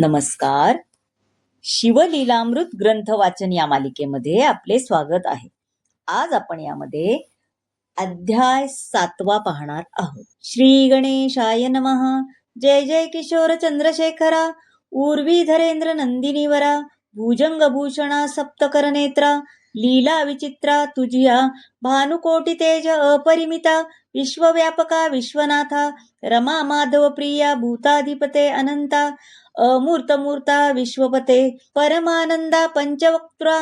नमस्कार. शिवलीलामृत ग्रंथ वाचन या मालिकेमध्ये आपले स्वागत आहे. आज आपण यामध्ये अध्याय 7 पाहणार आहोत. श्री गणेशाय नमः. जय जय किशोर चंद्रशेखरा, उर्वीधरेंद्र नंदिनीवरा, भुजंगभूषणा सप्तकरनेत्रा, लीला विचित्रा तुझिया, भानुकोटी तेज अपरिमिता, विश्वव्यापका विश्वनाथा, रमा माधव प्रिया भूताधिपते अनंता, अमूर्तमूर्ता विश्वपते, परमानंदा पंचवक्त्रा,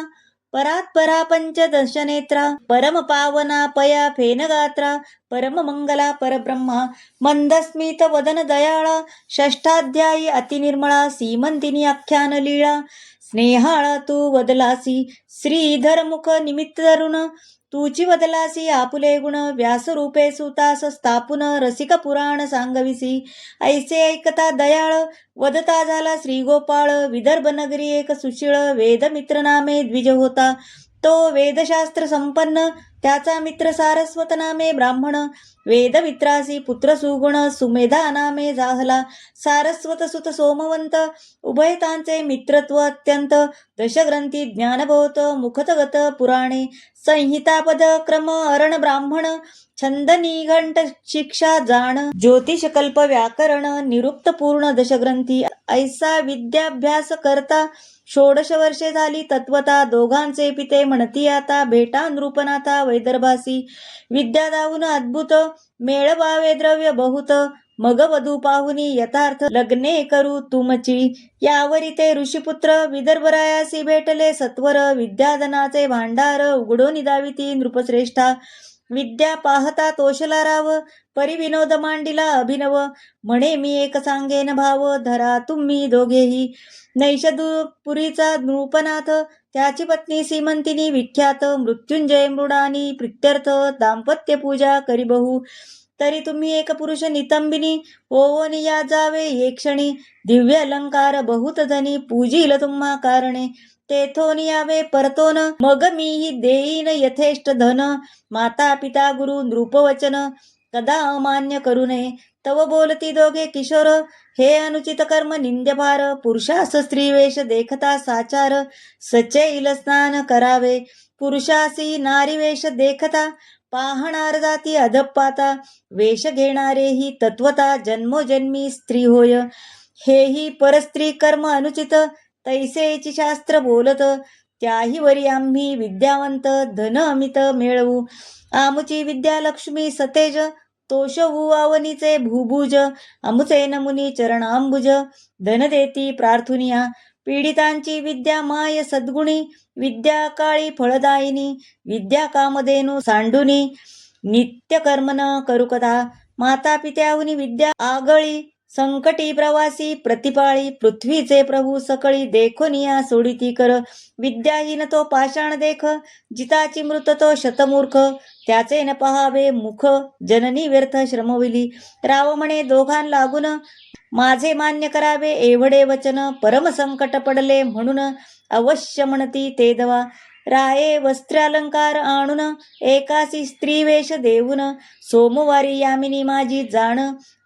परात्परा पंचदशनेत्रा, परम पावना पया फेनगात्रा, परम मंगला परब्रह्मा, मंदस्मित वदन दयाळा, षष्ठाध्यायी अतिनिर्मळा, सीमंतिनी आख्यान लीळा, स्नेहाळा तू वदलासी, श्रीधर मुख निमित्त धरुण, तुची वदलासी आपुले गुण, व्यासरूपे सुतास स्थापुन, रसिक पुराण सांगविसी, ऐसे ऐकता दयाळ, वदता झाला श्री गोपाळ, विदर्भ नगरी एक सुशीळ, वेदमित्र नामे द्विज होता, तो वेदशास्त्र संपन्न, त्याचा मित्र सारस्वत नामे ब्राह्मण, वेदमित्रासी पुत्र सुगुण, सुमेधा नामे जाहला, सारस्वत सुत सोमवंत, उभयतांचे मित्रत्व अत्यंत, दशग्रंथी ज्ञानभोत, मुखतगत पुराणे, संहितापद क्रम अरण ब्राह्मण, छंद निघंट शिक्षा जाण, ज्योतिषकल्प व्याकरण, निरुक्त पूर्ण दशग्रंथी, ऐसा विद्याभ्यास करता, 16 वर्षे झाली तत्वता, दोघांचे पिते म्हणती आता, भेटा नृपनाथा वैदर्भासी, विद्या दाऊन अद्भुत, मेळवावे द्रव्य बहुत, मग वधू पाहुनी यथार्थ लग्ने करू तुमची, यावरी ते ऋषीपुत्र विदर्भरायासी भेटले सत्वर, विद्याधनाचे भांडार उघडो निदाविती नृपश्रेष्ठा, विद्या पाहता तोषला राव, परिविनोद मांडिला अभिनव, म्हणे मी एक सांगेन भाव, धरा तुम्ही दोघेही, नैषधपुरीचा नृपनाथ, त्याची पत्नी सीमंतिनी विख्यात, मृत्युंजय मृडानी प्रित्यर्थ, दाम्पत्य पूजा करी बहु, तरी तुम्ही एक पुरुष नितंबिनी, ओवून या जावे एक क्षणी, दिव्य अलंकार बहुत धनी, पूजील तुम्हा कारणे, तेथोन यावे परतोन, मग मीही देईन यथेष्ट धन, माता पिता गुरु नृपवचन, कदा अमान्य करू नये, तव बोलती दोघे किशोर, हे अनुचित कर्म निंद्यभार, पुरुषास स्त्रीवेश देखता साचार, सचैल स्नान करावे, पुरुषासी नारीवेश देखता, पाहणार जाती अधपाता, वेश घेणारेही तत्वता, जन्मोजन्मी स्त्री होय, हेही परस्त्री कर्म अनुचित, तैसेची शास्त्र बोलत, त्याही वरी आम्ही विद्यावंत, धन अमित मिळवू, आमुची विद्या लक्ष्मी सतेज, तोषवू आवनीचे भूभुज, अमुचे नमुनी चरणांबुज, धन देती प्रार्थुनिया, पीडितांची विद्या माय सद्गुणी, विद्या काळी फळदायिनी, विद्या कामधेनु सांडुनी, नित्य कर्म न करू कदा, माता पित्याहुनी विद्या आगळी, संकटी प्रवासी प्रतिपाळी, पृथ्वीचे प्रभू सकळी, देखोनिया सोडिती कर, विद्याहीन तो पाषाण देख, जिताची मृत तो शतमूर्ख, त्याचे न पहावे मुख, जननी व्यर्थ श्रमविली, राव म्हणे दोघां लागून, माझे मान्य करावे एवढे वचन, परम संकट पडले म्हणून, अवश्य म्हणती ते दवा, राये वस्त्रालंकार आणून, एकासी स्त्रीवेश देऊन, सोमवारी यामिनी माझी जाण,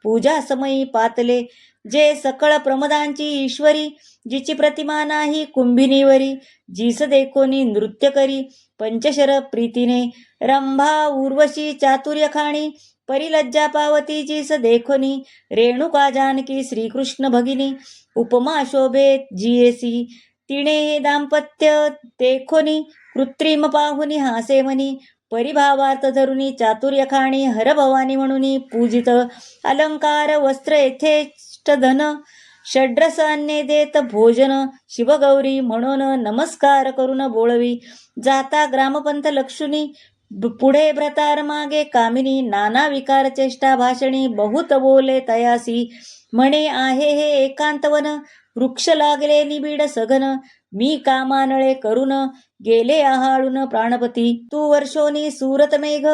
पूजा समयी पातले, जे सकळ प्रमदांची ईश्वरी, जिची प्रतिमा नाही कुंभिनीवरी, जीस देखोनी नृत्य करी, पंचशर प्रीतीने, रंभा उर्वशी चातुर्य खाणी, परिलज्जा पावती जीस देखोनी, रेणुका जानकी श्रीकृष्ण भगिनी, उपमा शोभे जियेसी, तिने हे दाम्पत्य देखोनी, कृत्रिम पाहुनी हासे म्हणी, परिभावार्थ धरुनी, चातुर्य खाणी हर भवानी म्हणून पूजित, अलंकार वस्त्र यथेष्ट धन, षड्रस अन्ने देत भोजन, शिवगौरी म्हणून नमस्कार करून बोळवी, जाता ग्रामपंथ लक्षुनी, पुढे भ्रतार मागे कामिनी, नाना विकार चेष्टा भाषणी, बहुत बोले तयासी, म्हणे आहे हे एकांतवन, वृक्ष लागले निबिड सघन, मी कामानळे करून, गेले आहाळून प्राणपती, तू वर्षोनी सुरत मेघ,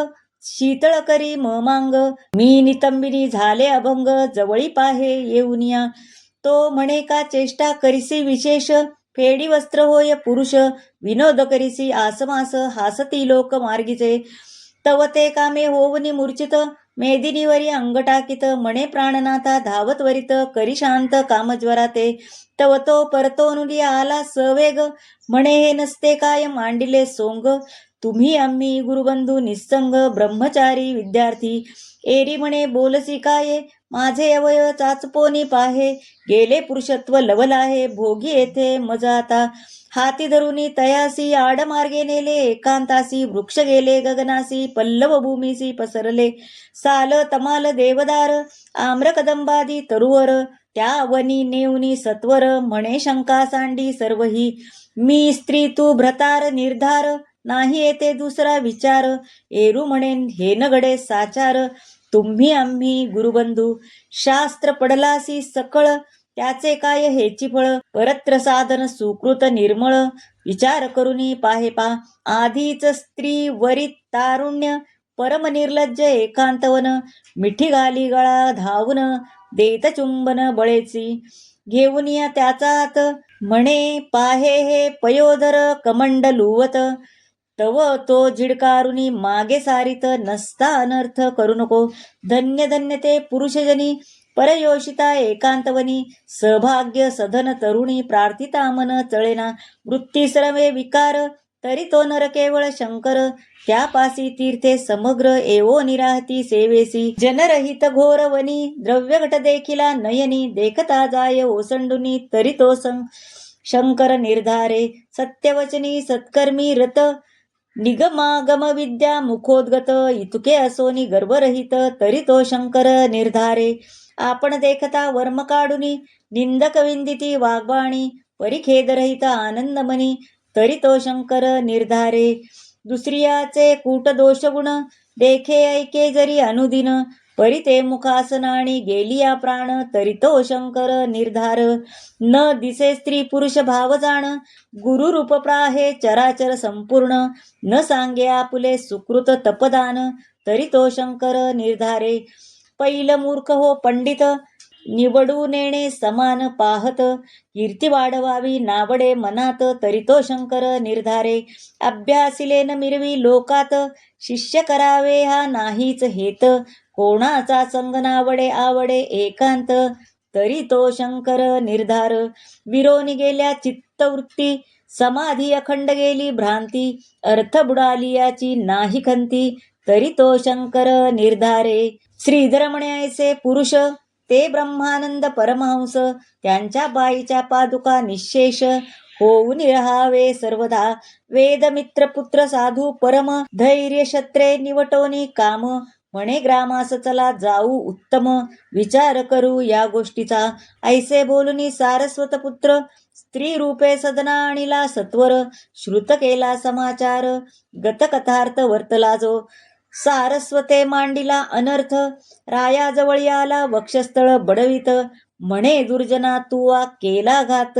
शीतळ करी ममांग, मी नितंबिनी झाले अभंग, जवळी पाहे येऊनिया, तो म्हणे का चेष्टा करिसी विशेष, फेडी वस्त्र होय पुरुष, विनोद करिसी आसमास, हासती लोक मार्गीचे, तव ते कामे होवनी मूर्छित, मेदिनीवरी अंग टाकीत म्हणे प्राणनाथा धावत वरित करी शांत कामज्वरा ते तव तो परतोनुली आला सवेग म्हणे हे नसते काय मांडिले सोंग तुम्ही आम्ही गुरुबंधू निस्संग ब्रह्मचारी विद्यार्थी एरी म्हणे बोलसी काय माझे अवयव चाचपोनी पाहे गेले पुरुषत्व लवल आहे भोगी येथे मजा आता हाती धरुनी तयासी आडमार्गे नेले एकांतासी वृक्ष गेले गगनासी पल्लव भूमीसी पसरले साल तमाल देवदार आम्र कदंबादी तरुवर त्या वनी नेवनी सत्वर म्हणे शंका सांडी सर्वही मी स्त्री तू भ्रतार निर्धार नाही येते दुसरा विचार एरू म्हणेन हे न घडे साचार तुम्ही आम्ही गुरुबंधू शास्त्र पडलासी सकळ त्याचे काय हेची फळ परत्र साधन सुकृत निर्मळ विचार करुनी पाहे पा आधीच स्त्री वरित तारुण्य परम निर्लज्ज एकांतवन मिठी घाली गळा धावून देत चुंबन बळेची घेऊन या त्याचा हात म्हणे पाहे हे पयोधर कमंड लुवत तव तो झिडकारुनी मागे सारित नसता अनर्थ करू नको धन्य धन्य ते पुरुषजनी परयोषिता एकांतवनी सौभाग्य सधन तरुणी प्रार्थिता मन चळेना वृत्ती सर्वे विकार तरी तो नर केवळ शंकर त्यापासी तीर्थे समग्र एवो निराहती सेवेसी जनरहित घोर वनी द्रव्य घट देखिला नयनी देखता जाय ओसंडुनी तरी तो शंकर निर्धारे सत्यवचनी सत्कर्मी रत निगमागम विद्या मुखोद्गत इतुके असोनी गर्भरहित तरी तो शंकर निर्धारे आपण देखता वर्म काढुनी निंदक विंदिती वाग्बाणी परिखेदरहित आनंदमनी तरी तो शंकर निर्धारे दुसरियाचे कूट दोष गुण देखे ऐके जरी अनुदिन परी ते मुखासनाणी गेलिया प्राण तरी तो शंकर निर्धार न दिसे स्त्री पुरुष भाव जाण गुरु रूप प्राहे चराचर संपूर्ण न सांगे आपुले सुकृत तपदान तरी तो शंकर निर्धारे पैल मूर्ख हो पंडित निवडू नेणे समान पाहत कीर्ती वाढवावी नावडे मनात तरी तो शंकर निर्धारे अभ्यासिले न मिरवी लोकात शिष्य करावे हा नाहीच हेत कोणाचा संग नावडे आवडे एकांत तरी तो शंकर निर्धार विरोनी गेल्या चित्तवृत्ती समाधी अखंड गेली भ्रांती अर्थ बुडाली याची नाही खंती तरी तो शंकर निर्धारे श्रीधर म्हणे ऐसे पुरुष ते ब्रह्मानंद परमहंस त्यांच्या बाईच्या पादुका निशेष होऊन राहावे सर्वदा वेदमित्र पुत्र साधू परम धैर्य क्षत्रे निवटोनी काम म्हणे ग्रामास चला जाऊ उत्तम विचार करू या गोष्टीचा ऐसे बोलुनी सारस्वत पुत्र स्त्री रूपे सदना आणिला सत्वर श्रुत केला समाचार गतकथार्थ वर्तला जो सारस्वते मांडिला अनर्थ रायाजवळ आला वक्षस्थळ बडवित म्हणे दुर्जना तू केला घात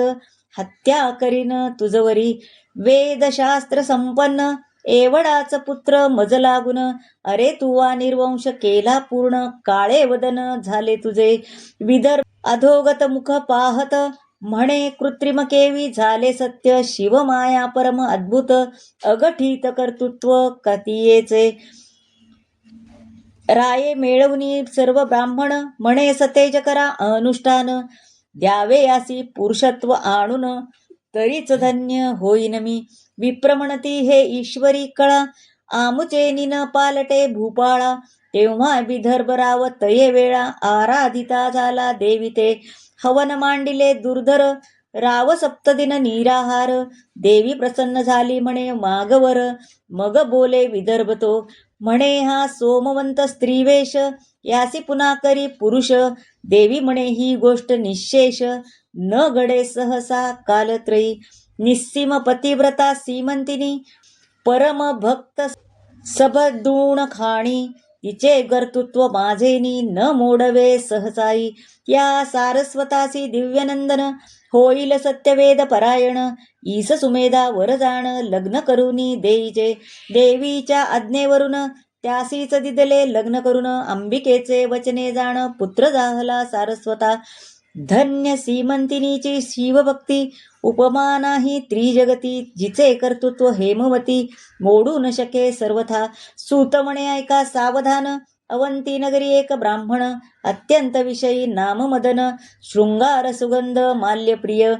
हत्या करीन तुझवरी वेदशास्त्र संपन्न एवढाच पुत्र मज लागून अरे तू निर्वंश केला पूर्ण काळे वदन झाले तुझे विदर्भ अधोगत मुख पाहत म्हणे कृत्रिम केवी झाले सत्य शिवमाया परम अद्भुत अगठीत कर्तृत्व कथियेचे राये मिळवणी सर्व ब्राह्मण म्हणे सतेज करा अनुष्ठान द्यावे यासी पुरुषत्व आणून तरीच धन्य होईन मी विप्र म्हणती हे ईश्वरी कळा आमुचे निन पालटे भूपाळा तेव्हा विदर्भराव तये वेळा आराधिता झाला देविते हवन मांडिले दुर्धर राव सप्तदिन निराहार देवी प्रसन्न झाली म्हणे मागवर मग बोले विदर्भ तो म्हणे हा सोमवंत स्त्रीवेश यासी पुन्हा करी पुरुष देवी म्हणे ही गोष्ट निशेष न घडे सहसा कालत्रयी निस्सीम पतिव्रता सीमंतिनी परम भक्त सबदूण खाणी तिचे कर्तृत्व माझेनी न मोडवे सहसाई या सारस्वतासी दिव्यनंदन होईल सत्यवेद परायण ईस सुमेधा वर जाण लग्न करुनी देईचे देवीच्या आज्ञेवरून त्यासीच दिदले लग्न करून अंबिकेचे वचने जाण पुत्र जाहला सारस्वता धन्य सीमंतिनीची शिवभक्ती उपमा नाही त्रिजगती जिचे कर्तृत्व हेमवती मोडू न शके सर्वथा सूत म्हणे ऐका सावधान अवंती नगरी एक ब्राह्मण, अत्यंत विषयी नाम मदन, शृंगार सुगंध माल्यप्रिय,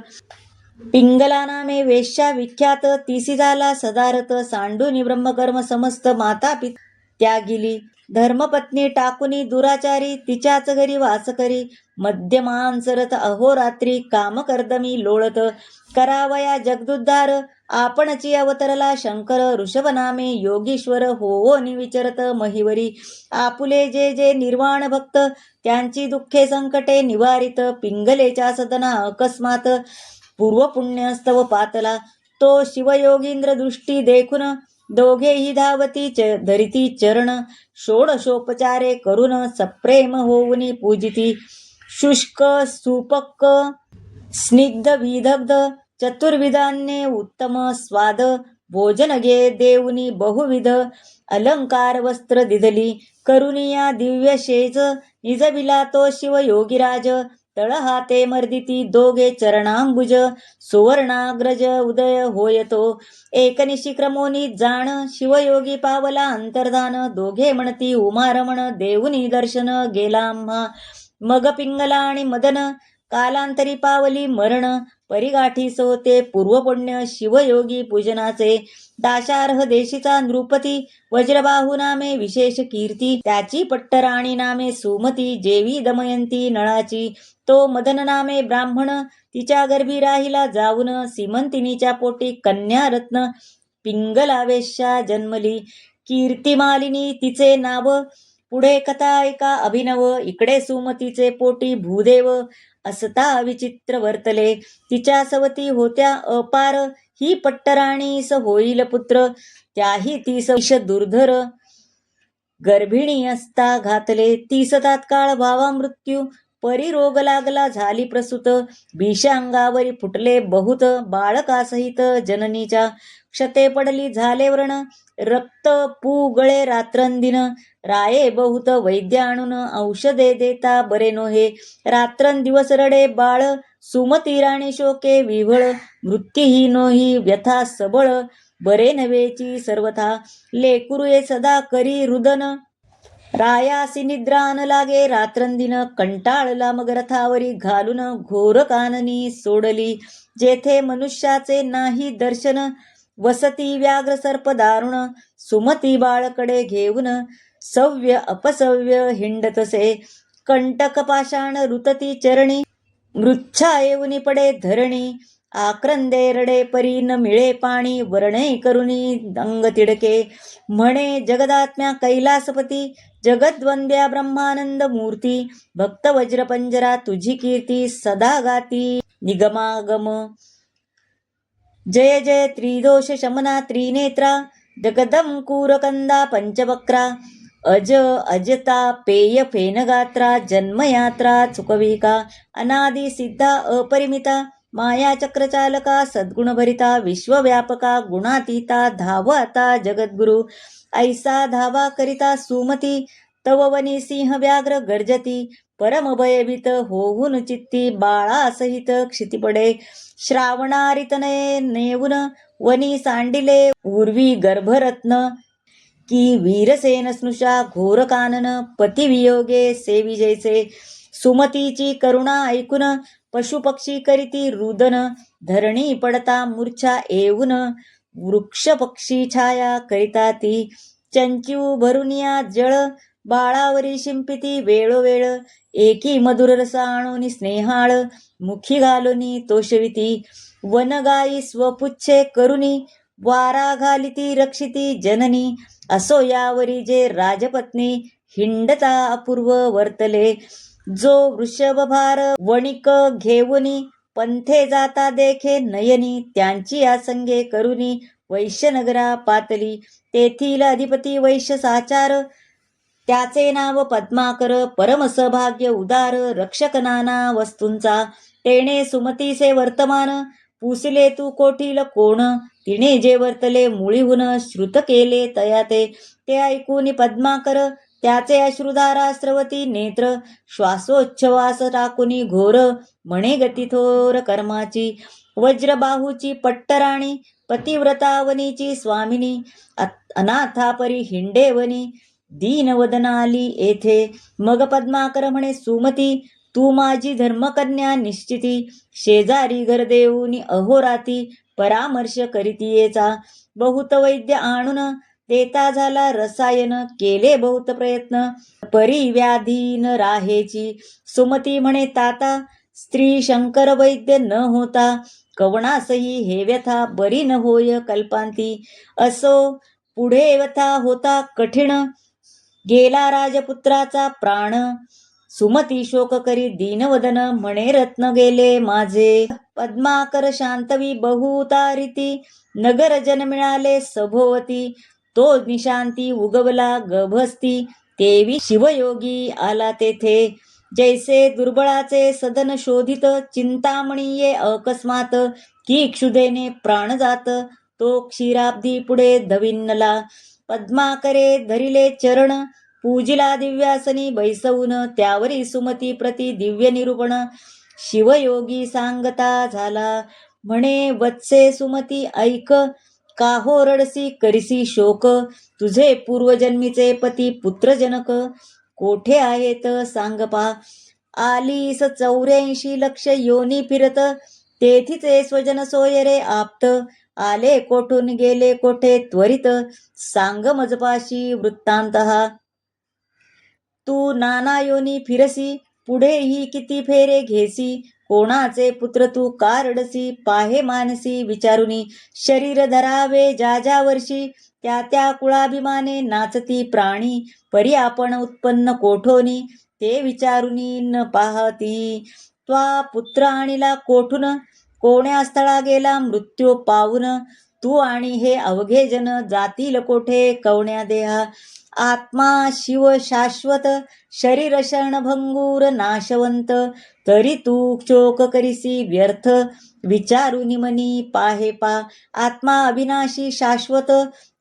पिंगला नामे वेश्या विख्यात, तिसी झाला सदारथ, सांडूनी ब्रह्मकर्म समस्त, माता पिता त्यागिली, धर्मपत्नी टाकुनी दुराचारी, तिच्याच घरी वास करी, मध्यमांसरथ अहोरात्री, कामकर्दमी लोळत, करावया जगदुद्धार, आपणची अवतरला शंकर, ऋषभ नामे योगीश्वर, होवोनी विचरत महिवरी, आपुले जे जे निर्वाण भक्त, त्यांची दुःखे संकटे निवारित, पिंगलेच्या सदना अकस्मात, पूर्वपुण्यस्तव पातला, तो शिवयोगींद्र दृष्टी देखून, दोघेही धावती धरिती चरण, षोडशोपचारे करून, सप्रेम होऊनी पूजिती, शुष्क सुपक्क स्निग्ध विदग्ध चतुर्विधान्ये उत्तम स्वाद, भोजन घे देऊनी बहुविध, अलंकार वस्त्र दिधली, करुनिया दिव्य शेज, निजविला तो शिवयोगीराज, तळहाते मर्दिती दोघे चरणांबुज, सुवर्णाग्रज उदय होयतो, एकनिशी क्रमोनी जाण, शिवयोगी पावला अंतर्धान, दोघे म्हणती उमारमण, देऊनी दर्शन गेला आम्हा, मग पिंगला आणि मदन, कालांतरी पावली मरण, परिगाठी सोते पूर्वपुण्य, शिवयोगी पूजनाचे, दाशार्ह देशीचा नृपती, वज्रबाहू नामे विशेष कीर्ती, त्याची पट्टराणी नामे सुमती, जेवी दमयंती नळाची, तो मदन नामे ब्राह्मण, तिच्या गर्भी राहिला जाऊन, सीमंतिनीच्या पोटी कन्या रत्न, पिंगला वेश्या जन्मली, कीर्तिमालिनी तिचे नाव, पुढे कथा ऐका अभिनव, इकडे सुमतीचे पोटी भूदेव, असता विचित्र वर्तले, तिच्या सवती होत्या अपार, ही पट्टराणीस होईल पुत्र, त्याही तीस विष दुर्धर, गर्भिणी असता घातले, तीस तात्काळ व्हावा मृत्यू, परी रोग लागला झाली प्रसूत, भीषांगावरी फुटले बहुत, बाळकासहित जननीच्या, क्षते पडली झाले व्रण, रक्त पुगळे रात्रंदिन, राये बहुत वैद्य आणून, औषधे देता बरे नोहे, रात्रंदिवस रडे बाळ, सुमती राणी शोके विव्हळ, मृत्यूही नोही व्यथा सबळ, बरे नव्हेची सर्वथा, लेकुरुये सदा करी रुदन, रायासी निद्रा न लागे रात्रंदिन, कंटाळला मग रथावरी घालून, घोर काननी सोडली, जेथे मनुष्याचे नाही दर्शन, वसती व्याघ्र सर्प दारुण, सुमती बाळकडे घेऊन, सव्य अपसव्य हिंडतसे, कंटक पाषाण रुतती चरणी, मृच्छा येऊनी पडे धरणी, आक्रंदे रडे परी न मिळे पाणी, वर्णे करुणी अंग तिडके, म्हणे जगदात्म्या कैलासपती, जगद्वंद्या ब्रह्मानंद मूर्ती, भक्त वज्रपंजरा तुझी कीर्ती, सदा गाती निगमागम, जय जय त्रिदोष शमना त्रिनेत्रा, जगदंकुरकंदा पंचवक्रा, अजता पेय फेनगात्रा, जन्मयात्रा चुकविका, अनादि सिद्धा अपरिमिता, माया चक्रचालका सद्गुणभरिता, विश्वव्यापका गुणातीता, धावता जगद्गुरु, ऐसा धावा करिता सुमती, तव वनी सिंह व्याघ्र गर्जती, परम भयभीत होऊन चित्ती, बाळासहित क्षितिपडे, श्रावणारितनये नेऊन, वनी सांडिले उर्वी गर्भरत्न, की वीरसेन स्नुषा घोर कानन, पतिवियोगे सेविजेचे, सुमतीची करुणा ऐकून, पशुपक्षी करीती रुदन, धरणी पडता मूर्छा येऊन, वृक्ष पक्षी छाया करिता ती, चंचू भरुनिया जळ, बाळावरी शिंपिती वेळोवेळ, एकी मधुर रस आणूनी स्नेहाळ, मुखी घालुनी तोषविती, वनगाई स्वपुच्छे करुनी, वारा घालिती रक्षिती जननी, असो यावरी जे राजपत्नी, हिंडता अपूर्व वर्तले, जो वृषभभार वणिक घेऊनी, पंथे जाता देखे नयनी, त्यांची आसंगे करुनी, वैश्यनगरा पातली, तेथील अधिपती वैश्य साचार, त्याचे नाव पद्माकर, परम सौभाग्य उदार, रक्षक नाना वस्तूंचा, तेणे सुमतीचे वर्तमान, पुसले तू कोठील कोण, तिने जे वर्तले मुळीहून, श्रुत केले तया ते ऐकून पद्माकर, त्याचे अश्रुधारा स्रवती नेत्र, श्वासोच्छवास टाकुनी घोर, म्हणे गती थोर कर्माची, वज्रबाहूची पट्टराणी, पतिव्रतावनीची स्वामिनी, अनाथापरी हिंडेवनी, दीनवदन आली येथे. मग पद्माकर म्हणे सुमती, तू माझी धर्मकन्या निश्चिती. शेजारी घर देऊनी अहोराती, परामर्श करीतीयेचा. बहुत वैद्य आणून देता झाला रसायन, केले बहुत प्रयत्न परी व्याधी न राहेची. सुमती म्हणे ताता, स्त्री शंकर वैद्य न होता. कवणासही हे व्यथा, बरी न होय कल्पांती. असो पुढे व्यथा होता कठीण, गेला राजपुत्राचा प्राण. सुमती शोक करी दीनवदन, म्हणे रत्न गेले माझे. पद्माकर शांतवी बहुतारिती, नगर जन मिळाले सभोवती. तो निशांती उगवला गभस्ती, तेवी शिवयोगी आला तेथे. जैसे दुर्बळाचे सदन शोधित, चिंतामणी ये अकस्मात. की क्षुधेने प्राण जात, तो क्षीराब्दी पुढे धविन्नला. पद्माकरे धरिले चरण, पूजिला दिव्यासनी बैसवून. त्यावरी सुमती प्रति दिव्य निरूपण, शिवयोगी सांगता झाला. म्हणे वत्से सुमती ऐक, काहो रडसी करिसी शोक. तुझे पूर्वजन्मीचे पती पुत्रजनक, कोठे आहेत सांग पा. आलीस 84 लक्ष योनी फिरत, तेथीचे स्वजन सोय रे आप्त. आले कोठून गेले कोठे त्वरित, सांग मजपाशी वृत्तांत हा. तू नाना योनी फिरसी, पुढेही किती फेरे घेसी. कोणाचे पुत्र तू का रडसी, पाहे मानसी विचारुनी. शरीर धरावे ज्या ज्या वर्षी, त्या त्या कुळाभिमाने नाचती प्राणी. परी आपण उत्पन्न कोठोनी, ते विचारुनी न पाहती. त्वा पुत्र आणिला कोठून, कोण्या स्थळा गेला मृत्यू पावून. तू आणि हे अवघे जन, जातील कोठे कवण्या देहा. आत्मा शिव शाश्वत, शरीर शरणभंगूर नाशवंत. तरी तू शोक करिसी व्यर्थ, विचारुनी मनी पाहे पा. आत्मा अविनाशी शाश्वत,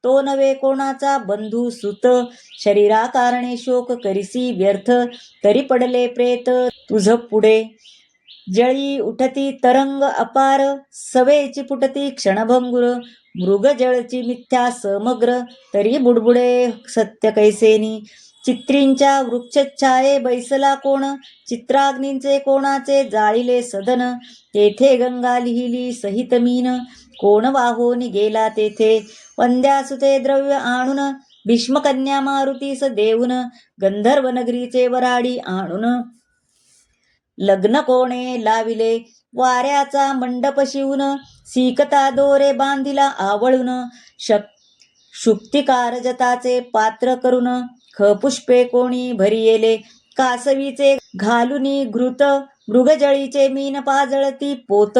तो नव्हे कोणाचा बंधू सुत. शरीरा कारणे शोक करिसी व्यर्थ, तरी पडले प्रेत तुझ पुढे. जळी उठती तरंग अपार, सवेची फुटती क्षणभंगुर. मृगजळची मिथ्या समग्र, तरी बुडबुडे सत्य कैसेनी. चित्रींच्या वृक्षछाये बैसला कोण, चित्राग्नींचे कोणाचे जाळिले सदन. तेथे गंगा लिहिली सहित मीन, कोण वाहोनी गेला तेथे. वंद्यासुते द्रव्य आणून, भीष्मकन्या मारुतीस देऊन. गंधर्व नगरीचे वराडी आणून, लग्न कोणे लाविले. वाऱ्याचा मंडप शिवून, सिकता दोरे बांधिला आवळून. शुक्तिकार जताचे पात्र करून, खपुष्पे कोणी भरियेले. कासवीचे घालुनी घृत, मृगजळीचे मीन पाजळती पोत.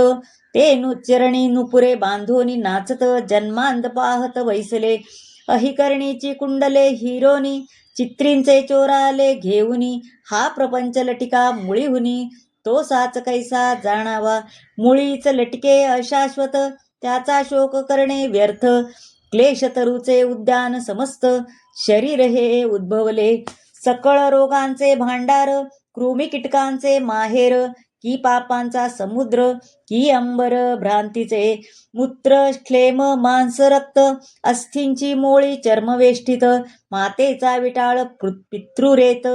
ते चरणी नुपुरे बांधोनी नाचत, जन्मांत पाहत वैसले. अहिकर्णीची कुंडले हिरोनी, चित्रींचे चोराले घेऊनी. हा प्रपंच लटिका मुळीहुनी, तो साच कैसा जाणावा. मुळीच लटके अशाश्वत, त्याचा शोक करणे व्यर्थ. क्लेश तरुचे उद्यान समस्त, शरीर हे उद्भवले. सकळ रोगांचे भांडार, कृमी कीटकांचे माहेर. की पापांचा समुद्र, की अंबर भ्रांतीचे. मूत्र क्लेम मांस रक्त, अस्थींची मोळी चर्मवेष्टित. मातेचा विटाळ पितृरेत,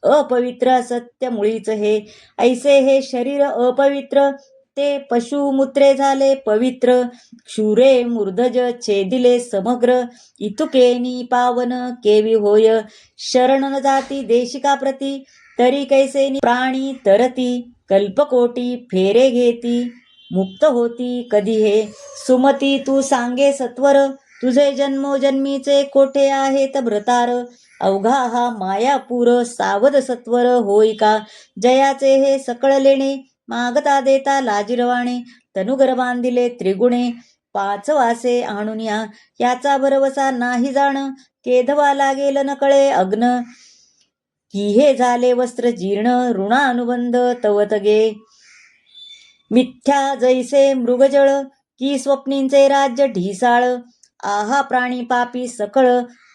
अपवित्र सत्य मुळीच हे. ऐसे हे शरीर अपवित्र, ते पशुमूत्रे झाले पवित्र. क्षुरे मूर्धज छेदिले समग्र, इतुकेनी पावन केवी होय. शरण न जाती देशिका प्रती, तरी कैसेनी प्राणी तरती. कल्पकोटी फेरे घेती, मुक्त होती कधी हे. सुमती तू सांगे सत्वर, तुझे जन्मोजन्मीचे कोठे आहेत भ्रतार. अवघा हा मायापूर सावध सत्वर होई का. जयाचे हे सकळ लेणे, मागता देता लाजिरवाणे. तनुगर बांधिले त्रिगुणे, 5 वासे आणून या. याचा भरवसा नाही जाण, केधवा लागेल न कळे अग्न. की हे झाले वस्त्र जीर्ण, ऋणानुबंध तवतगे. मिथ्या जैसे मृगजळ, की स्वप्नींचे राज्य ढिसाळ. आहा प्राणी पापी सकळ,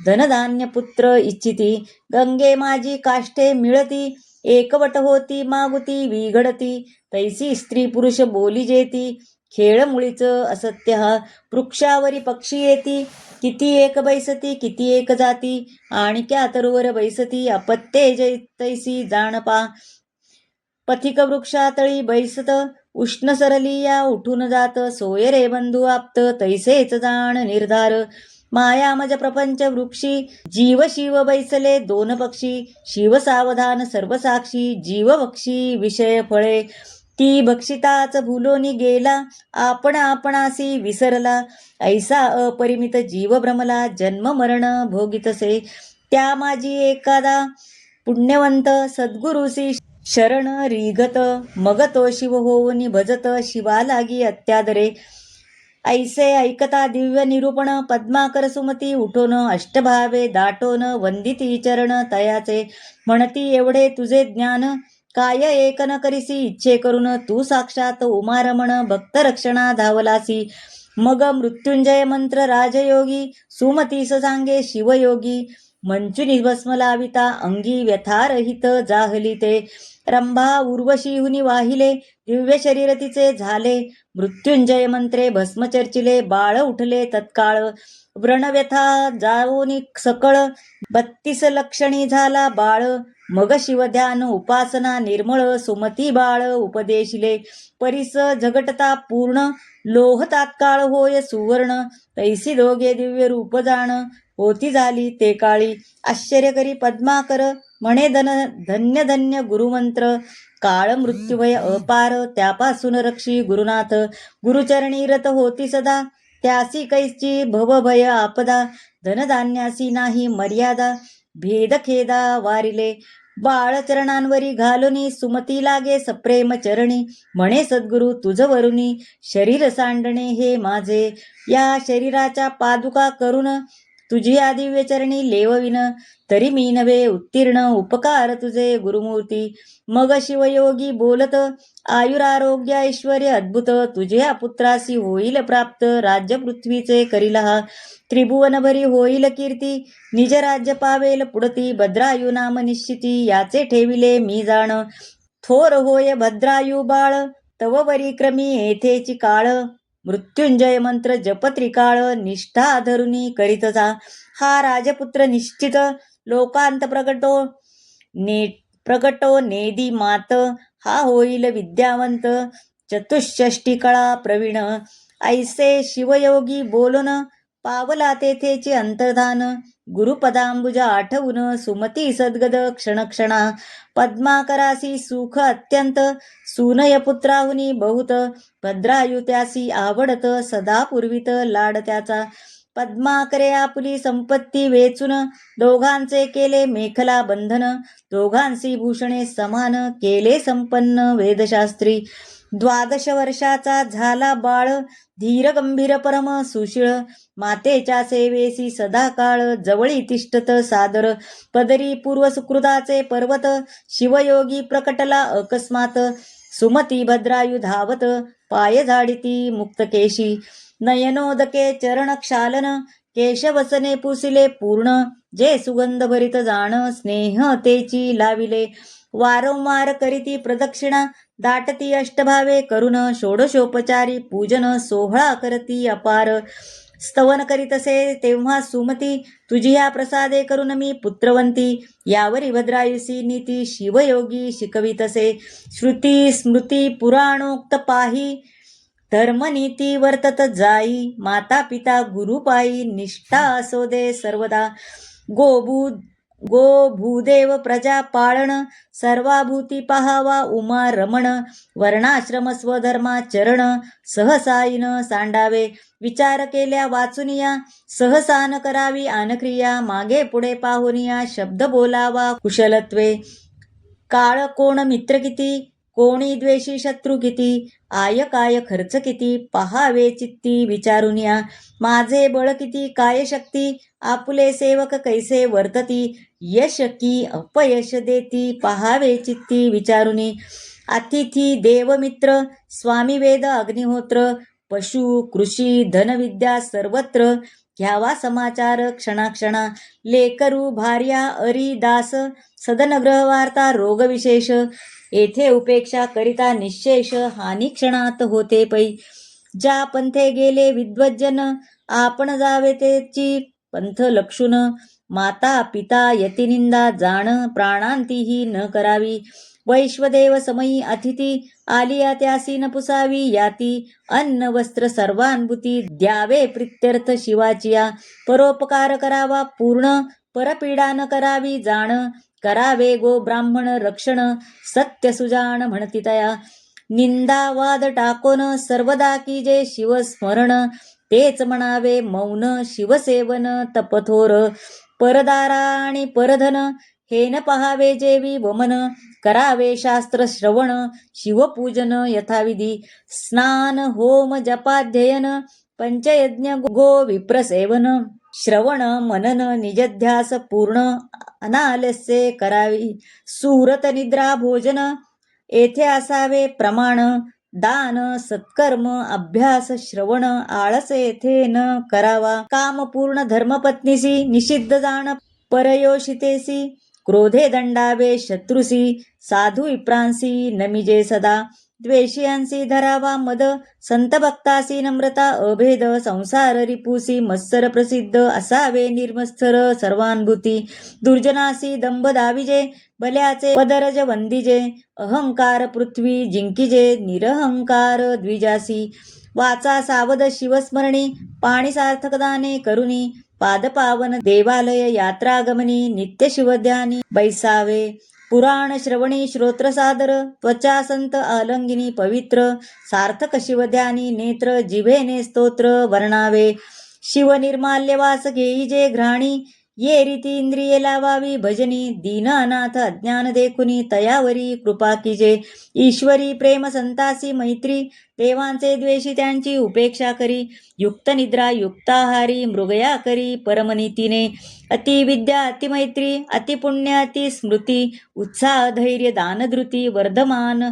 धनधान्य पुत्र इच्छिती. गंगे माझी काष्ठे मिळती, एकवट होती मागुती विघडती. तैसी स्त्री पुरुष बोली जेती, खेळ मुळीच असत्य हा. वृक्षावरी पक्षी येती, किती एक बैसती, किती एक जाती, आणि क्या तरुवर बैसती, अपत्ये जैतैसी जाणपा. पथिक वृक्षातळी बैसत, उष्ण सरली या उठून जात, सोय रे बंधू आप्त, तैसेच जाण निर्धार. मायामज प्रपंच वृक्षी, जीव शिव बैसले दोन पक्षी, शिव सावधान सर्व साक्षी, जीव बक्षी विषय फळे. ती भक्षिताच भुलोनी गेला, आपण आपणासी विसरला, ऐसा अपरिमित जीव भ्रमला, जन्म मरण भोगितसे. त्या माझी एखादा पुण्यवंत सद्गुरुसी शरण रीगत, मग तो शिव होऊनी भजत, शिवा लागी अत्यादरे. ऐसे ऐकता दिव्य निरूपण, पद्माकर सुमती उठोन, अष्टभावे दाटोन, वंदिती चरण तयाचे, म्हणती एवढे तुझे ज्ञान, काय एक न करिसी इच्छे करून, तू साक्षात उमारमण भक्त रक्षणा धावलासी. मग मृत्युंजय मंत्र राजयोगी, सुमतीस सांगे शिवयोगी, मंचुनी भस्म लाविता, अंगी व्यथारहित जाहली ते. रंभा उर्वशीहुनी वाहिले, दिव्य शरीर तिचे झाले, मृत्युंजय मंत्रे भस्म चर्चिले, बाळ उठले तत्काळ. व्रणव्यथा जाऊनी सकळ, 32 लक्षणी झाला बाळ, मग शिवध्यान उपासना निर्मळ, सुमती बाळ उपदेशिले. परिस झगटता पूर्ण, लोह तात्काळ होय सुवर्ण, तैसी दोघे दिव्य रूप जाण, होती झाली ते काळी. आश्चर्यकरी पद्माकर, म्हणे धन्य धन्य गुरुमंत्र, काळ मृत्युभय अपार, त्यापासून रक्षी गुरुनाथ. गुरुचरणी रत होती सदा, त्यासी कैची भवभय आपदा, धनधान्यासी नाही मर्यादा, भेदखेदा वारिले. बाळ चरणांवरी घालुनी, सुमती लागे सप्रेम चरणी, म्हणे सद्गुरु तुझ वरुनी, शरीर सांडणे हे माझे, या शरीराच्या पादुका करून, तुझी दिव्य चरणी लेवविन, तरी मी नव्हे उत्तीर्ण, उपकार तुझे गुरुमूर्ती. मग शिवयोगी बोलत, आयुरारोग्य ऐश्वर्य अद्भुत, तुझ्या पुत्रासी होईल प्राप्त, राज्य पृथ्वीचे करील हा, त्रिभुवन भरी होईल कीर्ती, निज राज्य पावेल पुढती, भद्रायू नाम निश्चिती, याचे ठेविले मी जाण. थोर होय भद्रायू बाळ, तव वरी क्रमी येथेची काळ, मृत्युंजय मंत्र जप त्रिकाळ, निष्ठा धरुनी करीत जा. हा राजपुत्र निश्चित, लोकांत प्रगटो नेदी मात, हा होईल विद्यावंत, चतुष्षष्टी कळा प्रवीण. ऐसे शिवयोगी बोलून, पावला तेथेचे अंतर्धान, गुरुपदांबुज आठवून, सुमती सद्गद क्षणक्षणा. पद्माकरासी सुख अत्यंत, सूनय पुत्राहुनी बहुत, भद्रायू त्यासी आवडत, सदा पूर्वित लाड त्याचा. पद्माकरे आपुली संपत्ती वेचून, दोघांचे केले मेखला बंधन, दोघांसी भूषणे समान, केले संपन्न वेदशास्त्री. 12 वर्षाचा झाला बाळ, धीर गंभीर परम सुशीळ, मातेच्या सेवेसी सदा काळ, जवळी तिष्ठत सादर. पदरी पूर्व सुकृताचे पर्वत, शिवयोगी प्रकटला अकस्मात, सुमती भद्रायू धावत, पाय झाडिती मुक्तकेशी. नयनोदके चरण क्षालन, केशवसने पुसिले पूर्ण, जे सुगंध भरित जाण, स्नेह तेची लाविले. वारंवार करीती प्रदक्षिणा, दाटती अष्टभावे करून, षोडशोपचारी पूजन, सोहळा करती अपार. स्तवन करीतसे तेव्हा सुमती, तुझी ह्या प्रसादे करून मी पुत्रवंती, यावरी भद्रायुसी नीती शिवयोगी शिकवितसे. श्रुती स्मृती पुराणोक्त पाही, धर्मनीती वर्तत जाई, माता पिता गुरु पायी, निष्ठा असो दे सर्वदा. गो भूदेव प्रजा पाळण, सर्वाभूती पहावा उमा रमण, वर्णाश्रम स्वधर्माचरण, सहसाईन सांडावे. विचार केल्या वाचुनिया, सहसान करावी आनक्रिया, मागे पुढे पाहुनिया, शब्द बोलावा कुशलत्वे. काळ कोण मित्र किती, कोणी द्वेषी शत्रू किती, आय काय खर्च किती, पहावे चित्ती विचारुनिया. माझे बळ किती काय शक्ती, आपुले सेवक कैसे वर्तती, यश की अपयश देती, पहावे चित्ती विचारुनी. अतिथी देवमित्र, स्वामी वेद अग्निहोत्र, पशु कृषी धनविद्या सर्वत्र, घ्यावा समाचार क्षणाक्षणा. लेकरू भार्या अरी दास, सदनग्रह वार्ता रोगविशेष, येथे उपेक्षा करिता निशेष, हानी क्षणात होते पै. ज्या पंथे गेले विद्वज्जन, आपण जावे तेची पंथ लक्षून. माता पिता यतिनिंदा जाण, प्राणांतीही न करावी. वैश्वदेव समयी अतिथी, आलिया त्यासी न पुसावी. याती अन्न वस्त्र सर्वानुभूती, द्यावे प्रित्यर्थ शिवाचिया. परोपकार करावा पूर्ण, परपीडा न करावी जाण. करावे गो ब्राह्मण रक्षण, सत्य सुजाण म्हणती तया. निंदावाद टाकोन सर्वदा की जे शिवस्मरण, तेच म्हणावे मौन शिवसेवन तपथोर. परदारा आणि परधन, हे न पहावे जेवी वमन. करावे शास्त्र श्रवण, शिवपूजन यथाविधी. स्नान होम जपाध्ययन, पंचयज्ञ गो विप्रसेवन. श्रवण मनन निजध्यास पूर्ण, अनालस्ये करावी. सुरत निद्रा भोजन, येथे असावे प्रमाण. दान सत्कर्म अभ्यास श्रवण, आळस येथे न करावा. काम पूर्ण धर्मपत्नीसी, निषिद्ध जाण परयोषितेसी. क्रोधे दंडावे शत्रुसी, साधू विप्रांसी नमिजे सदा. द्वेषियांसी धरावा मद, संत भक्तासी नम्रता अभेद. संसार रिपुसी मत्सर प्रसिद्ध, असावे निर्मत्सर सर्वानुभूती. दुर्जनासी दंभ दाविजे, भल्याचे पदरज वंदिजे. अहंकार पृथ्वी जिंकिजे, निरहंकार द्विजासी. वाचा सावध शिवस्मरणी, पाणी सार्थक दाने करुणी. पादपावन देवालय यात्रागमनी, नित्य शिवध्यानी बैसावे. पुराण श्रवणी श्रोत्र सादर, त्वचा संत आलंगिनी पवित्र. सार्थक शिवध्यानी नेत्र, जिभेने स्तोत्र वर्णावे. शिवनिर्माल्यवास घेईजे घ्राणी, ये रीती इंद्रिये लावावी भजनी. दीन अनाथ अज्ञान देखुनी, तयावरी कृपा कीजे. ईश्वरी प्रेम संतासी मैत्री, देवांचे द्वेषी त्यांची उपेक्षा करी. युक्त निद्रा युक्ताहारी, मृगया करी परमनीतीने. अतिविद्या अतिमैत्री, अतिपुण्य अतिस्मृती. उत्साह धैर्य दानधृती, वर्धमान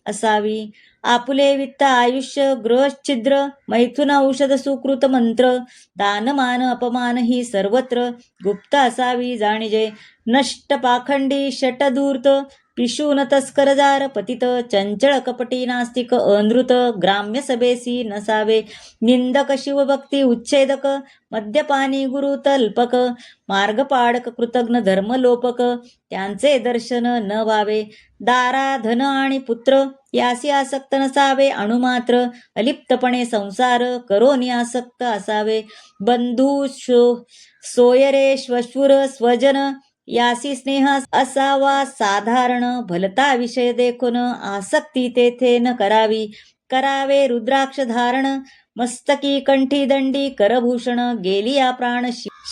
असावी. आपुले वित्त आयुष्य गृहच्छिद्र, मैथुन औषध सुकृत मंत्र. दानमान अपमान ही सर्वत्र, गुप्त असावी जाणीजे. नष्ट पाखंडी षटधूर्त, पिशून तस्करजार पतित. चंचळ कपटी नास्तिक अनृत, ग्राम्य सभेसी नसावे. निंदक शिवभक्ती उच्छेदक, मद्यपानी गुरु तल्पक. मार्गपाडक कृतघ्न धर्मलोपक, त्यांचे दर्शन न व्हावे. दारा धन आणि पुत्र, यासी आसक्त नसावे अणुमात्र. अलिप्तपणे संसार करोनी आसक्त असावे. बंधू सोयरे श्वशुर स्वजन, यासी स्नेह असावा साधारण. भलता विषय देखून आसक्ती तेथे न करावी. करावे रुद्राक्ष धारण, मस्तकी कंठी दंडी करभूषण. गेली या प्राण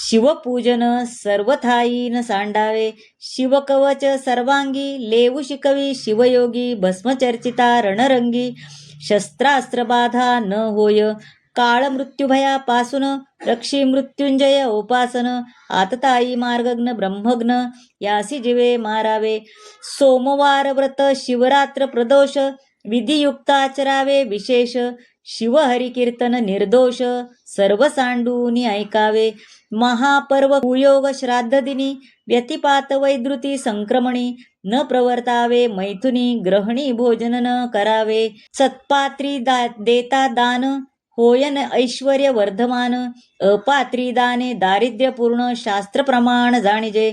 शिवपूजन, सर्वथाई न सांडावे. शिवकवच सर्वांगी, लेवू शिकवी शिवयोगी. भस्मचर्चिता रणरंगी, शस्त्रास्त्र बाधा न होय. काळ मृत्युभयापासून, रक्षी मृत्युंजय उपासन. आतताई मार्गग्न ब्रह्मग्न, यासी जीवे मारावे. सोमवार व्रत शिवरात्र प्रदोष, विधियुक्त आचरावे विशेष. शिवहरी कीर्तन निर्दोष, सर्व सांडूनी ऐकावे. महापर्व कुयोग श्राद्ध दिनी, व्यतिपात वैद्रुती संक्रमणी. न प्रवर्तावे मैथुनी, ग्रहणी भोजन न करावे. सत्पात्री देता दान, होयन ऐश्वर्य वर्धमान. अपात्री दाने दारिद्र्यपूर्ण, शास्त्र प्रमाण जाणीजे.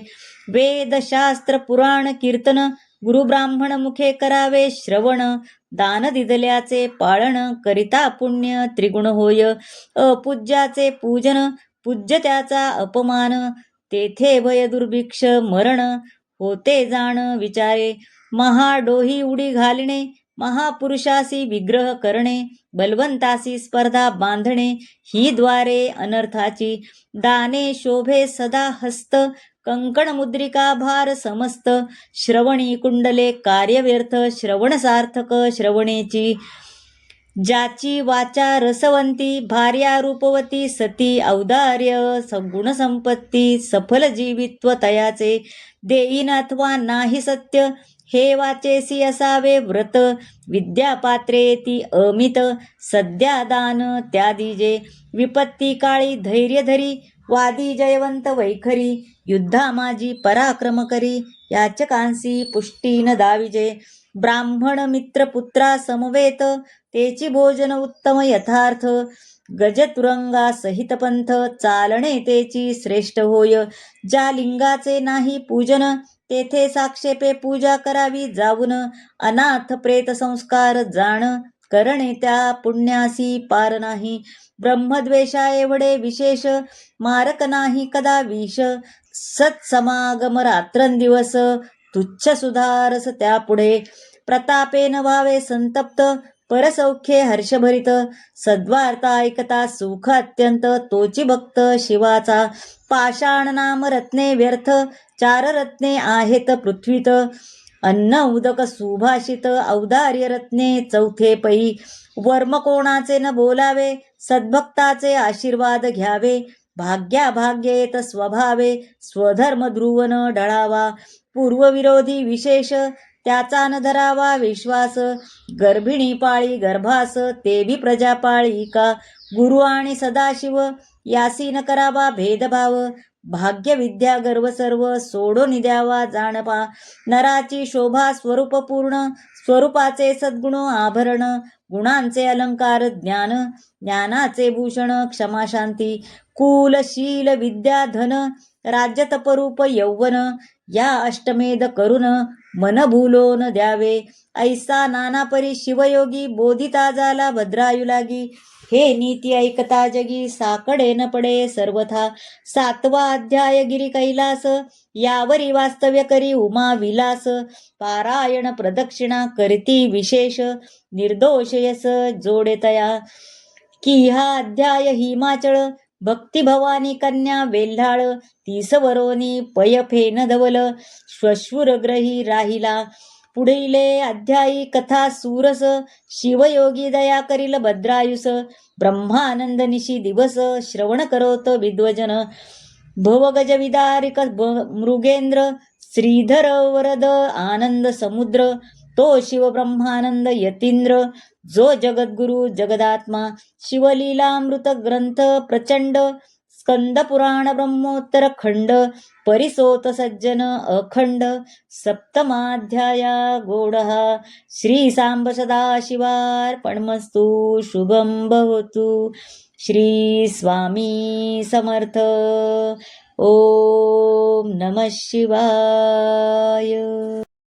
वेद शास्त्र पुराण कीर्तन, गुरु ब्राह्मण मुखे करावे श्रवण. दान दिदल्याचे पाळण, करिता पुण्य त्रिगुण होय. अपूज्याचे पूजन, पूज्य त्याचा अपमान. तेथे भय दुर्भिक्ष मरण, होते जाण विचारे. महाडोही उडी घालणे, महापुरुषासी विग्रह करणे. बलवंतासी स्पर्धा बांधणे, ही द्वारे अनर्थाची. दाने शोभे सदा हस्त, कंकण मुद्रिका भार समस्त. श्रवणी कुंडले कार्य व्यर्थ, श्रवण सार्थक श्रवणेची. ज्याची वाचा रसवंती, भार्या रूपवती सती. औदार्य सगुण संपत्ती, सफल जीवित्व तयाचे. देईन अथवा नाही सत्य, हे वाचेसी असावे व्रत. विद्यापात्रे ती अमित, सद्या दान त्या दिजे. विपत्ती काळी धैर्य धरी, वादी जयवंत वैखरी. युद्धा माझी पराक्रम करी, याचकांसी पुष्टी न दाविजे. ब्राह्मण मित्र पुत्रा समवेत तेची भोजन उत्तम यथार्थ गजतुरंगा सहित पंथ चालणे तेची श्रेष्ठ होय ज्या लिंगाचे नाही पूजन तेथे साक्षेपे पूजा करावी जाऊन अनाथ प्रेत संस्कार जाण करणे त्या पुण्यासी पार नाही ब्रह्मद्वेषा एवढे विशेष मारक नाही कदा विष सत्समागम रात्रंदिवस तुच्छ सुधारस त्यापुढे प्रतापेन व्हावे संतप्त परसौख्ये हर्षभरित सद्वार्ता ऐकता सुख अत्यंत तोची भक्त शिवाचा पाषाण नाम रत्ने व्यर्थ चार रत्ने आहेत पृथ्वीत अन्न उदक सुभाषित औदार्य रत्ने चौथे पै वर्म कोणाचे न बोलावे सद्भक्ताचे आशीर्वाद घ्यावे भाग्य येत स्वभावे स्वधर्म ध्रुव न ढळावा पूर्वविरोधी विशेष त्याचा न धरावा विश्वास गर्भिणी पाळी गर्भास ते बी प्रजा पाळी का गुरु आणि सदाशिव यासी न करावा भेदभाव भाग्य विद्या गर्व सर्व सोडून द्यावा जाणपा नराची शोभा स्वरूप पूर्ण स्वरूपाचे सद्गुण आभरण गुणांचे अलंकार ज्ञानाचे भूषण क्षमा शांती कुल शील विद्या धन राज्य तपरूप यौवन या अष्टमेध करून मन भूलोन द्यावे ऐसा नानापरी शिवयोगी बोधिता झाला भद्रायु लागी हे नीती ऐकता जगी साकडे न पडे सर्वथा 7वा अध्याय गिरी कैलास यावरी वास्तव्य करी उमा विलास पारायण प्रदक्षिणा करती विशेष निर्दोष यस जोडे तया की हा अध्याय हिमाचळ भक्ती भवानी कन्या वेल्हाळ 30 वरोनी पय फेन धवल श्वशुरग्रही राहिला पुढीले अध्यायी कथा सूरस शिवयोगी दया करील भद्रायुस ब्रह्मानंद निशी दिवस श्रवण करोत विद्वजन भवगज विदारिक मृगेंद्र श्रीधर वरद आनंद समुद्र तो शिव ब्रह्मानंद यतींद्र जो जगद्गुरु जगदात्मा शिवलीलामृत ग्रंथ प्रचंड स्कंद पुराण ब्रह्मोत्तर खंड परिसोत सज्जन अखंड सप्तमाध्याया गोडहा श्री सांब सदाशिवार्पणमस्तु शुभं भवतु श्री स्वामी समर्थ ओम नमः शिवाय।